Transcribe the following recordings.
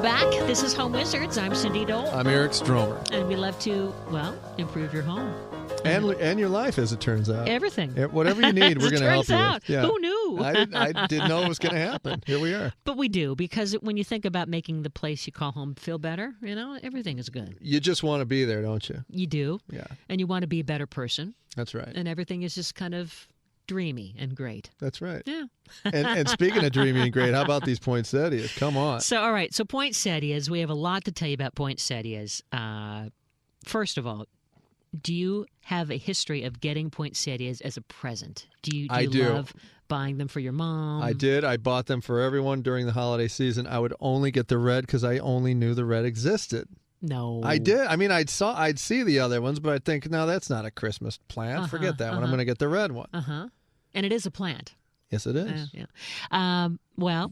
back. This is Home Wizards. I'm Cindy Dole. I'm Eric Stromer. And we love to, improve your home. And your life, as it turns out. Everything. Whatever you need, we're going to help you with. Yeah. Who knew? I didn't know it was going to happen. Here we are. But we do, because when you think about making the place you call home feel better, everything is good. You just want to be there, don't you? You do. Yeah. And you want to be a better person. That's right. And everything is just kind of dreamy and great. That's right. Yeah. and speaking of dreamy and great, how about these poinsettias? Come on. All right. So poinsettias, we have a lot to tell you about poinsettias. First of all, do you have a history of getting poinsettias as a present? Do you love buying them for your mom? I did. I bought them for everyone during the holiday season. I would only get the red because I only knew the red existed. No. I did. I mean, I'd see the other ones, but I'd think, no, that's not a Christmas plant. Forget that one. I'm going to get the red one. And it is a plant. Yes, it is. Yeah.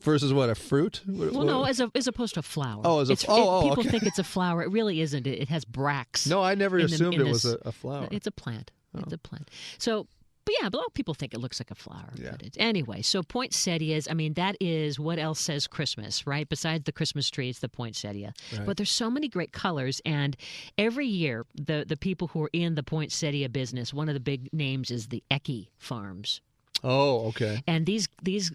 Versus what, a fruit? No, as opposed to a flower. Oh, people okay. think it's a flower. It really isn't. It has bracts. No, I never assumed it was a flower. It's a plant. Oh. It's a plant. So, but a lot of people think it looks like a flower. Yeah. Anyway, so poinsettias, that is what else says Christmas, right? Besides the Christmas tree, it's the poinsettia. Right. But there's so many great colors, and every year, the people who are in the poinsettia business, one of the big names is the Ecke Farms. Oh, okay. And these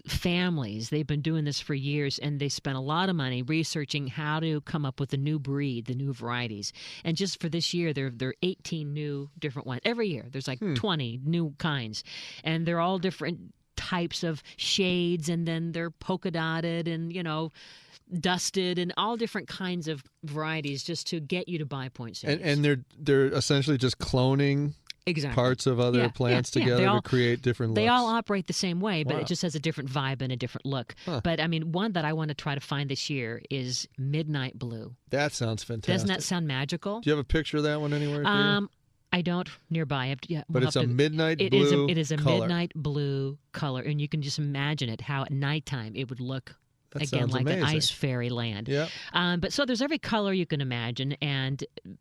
families, they've been doing this for years, and they spent a lot of money researching how to come up with a new breed, the new varieties. And just for this year, there are 18 new different ones. Every year, there's like 20 new kinds. And they're all different types of shades, and then they're polka dotted and, dusted, and all different kinds of varieties just to get you to buy poinsettias. And they're essentially just cloning parts of other plants together to create different looks. They all operate the same way, but Wow. it just has a different vibe and a different look. Huh. But, one that I want to try to find this year is Midnight Blue. That sounds fantastic. Doesn't that sound magical? Do you have a picture of that one anywhere? I don't nearby. But it's a midnight blue It is a color. midnight blue color, and you can just imagine it, how at nighttime it would look. That Again, sounds like amazing. an ice fairy land. Yeah. But so there's every color you can imagine,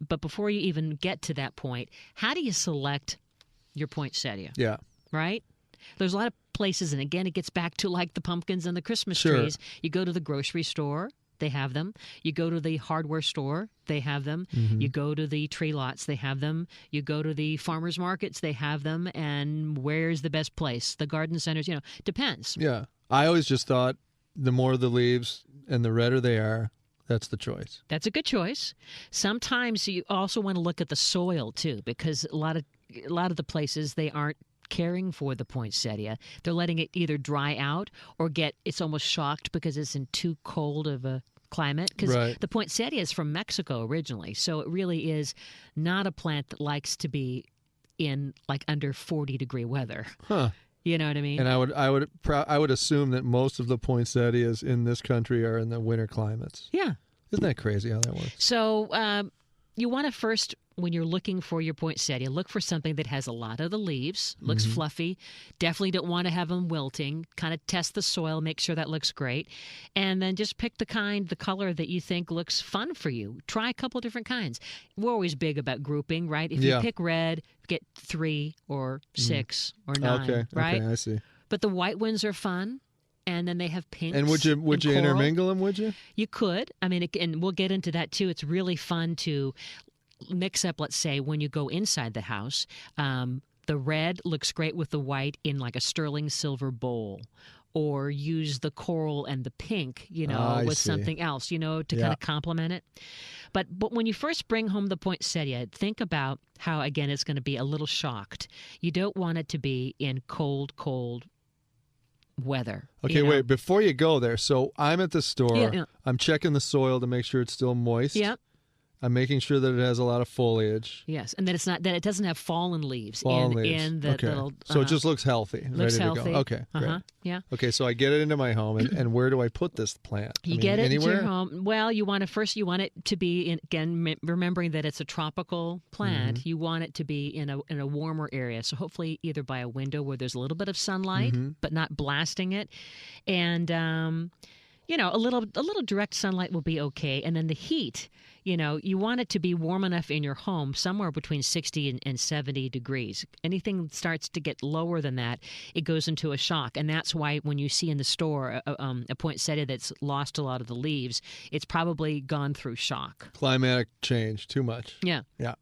but before you even get to that point, how do you select your poinsettia? Yeah. Right? There's a lot of places, and again, it gets back to like the pumpkins and the Christmas Sure. trees. You go to the grocery store, they have them. You go to the hardware store, they have them. Mm-hmm. You go to the tree lots, they have them. You go to the farmers markets, they have them. And where's the best place? The garden centers, depends. Yeah. I always just thought the more the leaves and the redder they are, that's the choice. That's a good choice. Sometimes you also want to look at the soil too, because a lot of the places, they aren't caring for the poinsettia. They're letting it either dry out or it's almost shocked because it's in too cold of a climate. Because the poinsettia is from Mexico originally, so it really is not a plant that likes to be in like under 40-degree weather. Huh. You know what I mean? And I would assume that most of the poinsettias in this country are in the winter climates. Yeah. Isn't that crazy how that works? So you want to first, when you're looking for your poinsettia, look for something that has a lot of the leaves, looks fluffy. Definitely don't want to have them wilting. Kind of test the soil, make sure that looks great. And then just pick the color that you think looks fun for you. Try a couple different kinds. We're always big about grouping, right? If you pick red, get 3 or 6 or 9, right? Okay, I see. But the white ones are fun. And then they have pinks. And would you intermingle them, would you? You could. And we'll get into that too. It's really fun to mix up, let's say, when you go inside the house. The red looks great with the white in like a sterling silver bowl. Or use the coral and the pink, with something else, to kind of complement it. But when you first bring home the poinsettia, think about how, again, it's going to be a little shocked. You don't want it to be in cold weather. Okay, wait, before you go there, so I'm at the store. Yeah. I'm checking the soil to make sure it's still moist. Yep. I'm making sure that it has a lot of foliage. Yes, and that it doesn't have fallen leaves in the okay. little. So it just looks healthy. Looks ready healthy. To go. Okay, great. Yeah. Okay, so I get it into my home, and where do I put this plant? You get it anywhere? into your home. Well, you want it to be remembering that it's a tropical plant. You want it to be in a warmer area. So hopefully either by a window where there's a little bit of sunlight, but not blasting it, and a little direct sunlight will be okay. And then the heat, you want it to be warm enough in your home, somewhere between 60 and 70 degrees. Anything that starts to get lower than that, it goes into a shock. And that's why when you see in the store a poinsettia that's lost a lot of the leaves, it's probably gone through shock. Climatic change, too much. Yeah. Yeah.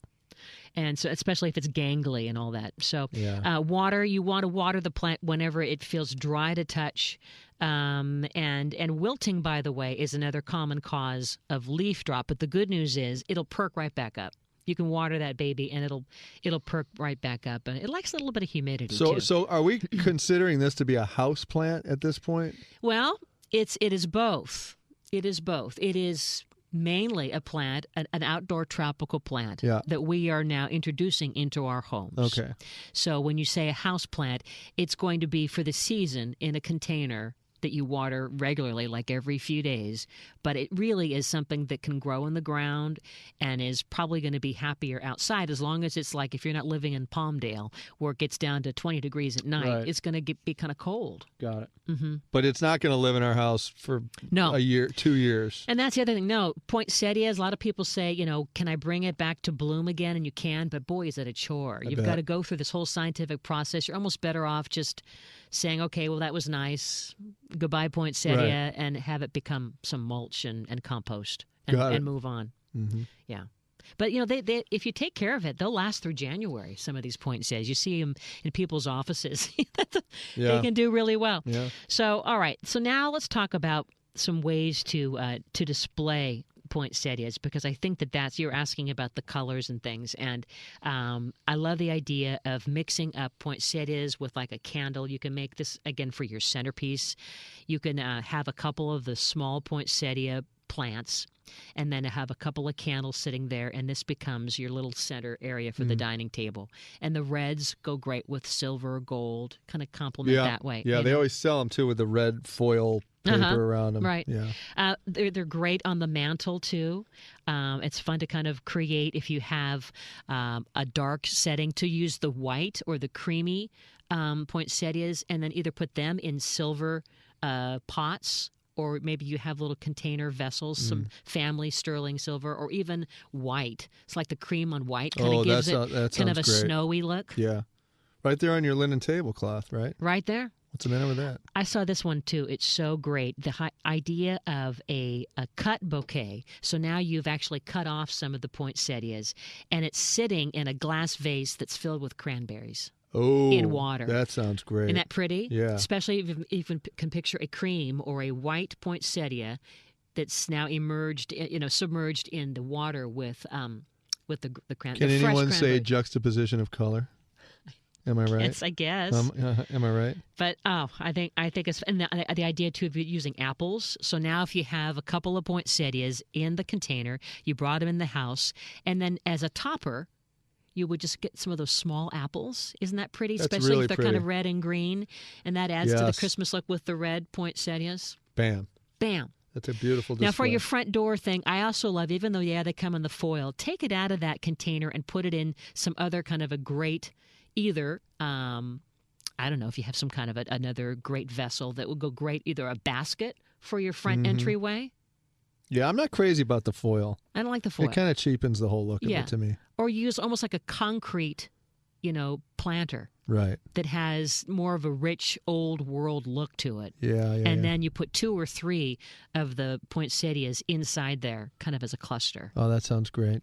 And so, especially if it's gangly and all that. So, Yeah. water, you want to water the plant whenever it feels dry to touch. And wilting, by the way, is another common cause of leaf drop. But the good news is it'll perk right back up. You can water that baby, and it'll perk right back up. And it likes a little bit of humidity too. So, are we considering this to be a house plant at this point? Well, it is both. It is both. It is mainly a plant, an outdoor tropical plant that we are now introducing into our homes. Okay. So when you say a house plant, it's going to be for the season in a container that you water regularly, like every few days. But it really is something that can grow in the ground and is probably going to be happier outside, as long as it's like, if you're not living in Palmdale where it gets down to 20 degrees at night, it's going to be kind of cold. Got it. Mm-hmm. But it's not going to live in our house for a year, 2 years. And that's the other thing. No, poinsettias, a lot of people say, can I bring it back to bloom again? And you can, but boy, is it a chore. You've got to go through this whole scientific process. You're almost better off just saying, okay, well, that was nice. Goodbye, poinsettia, and have it become some mulch and compost and move on. Mm-hmm. Yeah. But, they if you take care of it, they'll last through January, some of these poinsettias. You see them in people's offices. They can do really well. Yeah. So, all right. So now let's talk about some ways to display poinsettias, because I think that's you're asking about the colors and things. And I love the idea of mixing up poinsettias with like a candle. You can make this, again, for your centerpiece. You can have a couple of the small poinsettia plants and then have a couple of candles sitting there, and this becomes your little center area for the dining table. And the reds go great with silver or gold, kind of complement that way. Yeah, they always sell them too with the red foil paper around them. Right. Yeah. They're great on the mantle too. It's fun to kind of create, if you have a dark setting, to use the white or the creamy poinsettias, and then either put them in silver pots, or maybe you have little container vessels, some family sterling silver, or even white. It's like the cream on white kind of gives it kind of a snowy look. Yeah. Right there on your linen tablecloth, right? Right there. What's the matter with that? I saw this one too. It's so great. The idea of a cut bouquet. So now you've actually cut off some of the poinsettias, and it's sitting in a glass vase that's filled with cranberries. Oh, in water. That sounds great. Isn't that pretty? Yeah. Especially if you even can picture a cream or a white poinsettia that's now submerged in the water with the cranberry. Can anyone say juxtaposition of color? Am I right? Yes, I guess. Am I right? But I think it's, and the idea too of using apples. So now if you have a couple of poinsettias in the container, you brought them in the house, and then as a topper, you would just get some of those small apples. Isn't that pretty? That's Especially really if they're kind of red and green, and that adds to the Christmas look with the red poinsettias. Bam. Bam. That's a beautiful display. Now, for your front door thing, I also love, even though, they come in the foil, take it out of that container and put it in some other kind of a great, either, I don't know if you have some kind of another great vessel that would go great, either a basket for your front entryway. Yeah, I'm not crazy about the foil. I don't like the foil. It kind of cheapens the whole look of it to me. Or use almost like a concrete, planter. Right. That has more of a rich, old world look to it. Yeah. And then you put 2 or 3 of the poinsettias inside there, kind of as a cluster. Oh, that sounds great.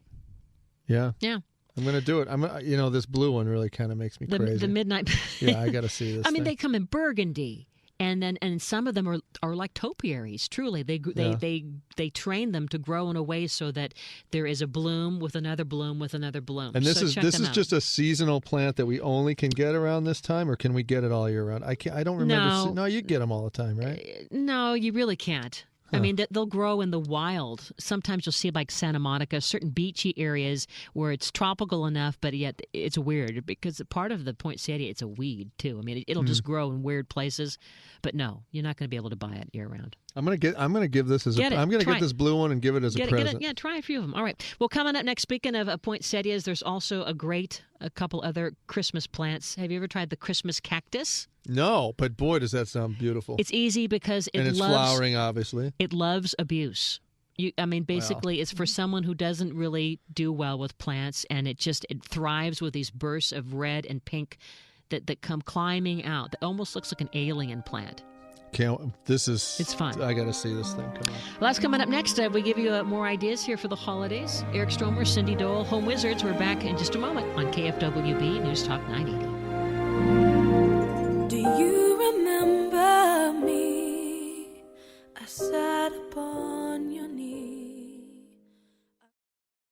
Yeah. Yeah. I'm going to do it. This blue one really kind of makes me crazy. The midnight. Yeah, I got to see this. I mean, they come in burgundy. And some of them are like topiaries. Truly, they train them to grow in a way so that there is a bloom with another bloom with another bloom. And this is just a seasonal plant that we only can get around this time, or can we get it all year round? I don't remember. No, you get them all the time, right? No, you really can't. I mean, they'll grow in the wild. Sometimes you'll see like Santa Monica, certain beachy areas where it's tropical enough, but yet it's weird because part of the poinsettia, it's a weed too. I mean, it'll just grow in weird places. But no, you're not going to be able to buy it year round. I'm gonna give this as I'm gonna get this blue one and give it as a present. Yeah, try a few of them. All right. Well, coming up next, speaking of poinsettias, there's also a couple other Christmas plants. Have you ever tried the Christmas cactus? No, but boy, does that sound beautiful. It's easy because it's flowering, obviously. It loves abuse. Basically, it's for someone who doesn't really do well with plants, and it thrives with these bursts of red and pink that come climbing out. That almost looks like an alien plant. It's fun. I got to see this thing. Come on. Well, that's coming up next. We give you more ideas here for the holidays. Eric Stromer, Cindy Dole, Home Wizards. We're back in just a moment on KFWB News Talk 980. Do you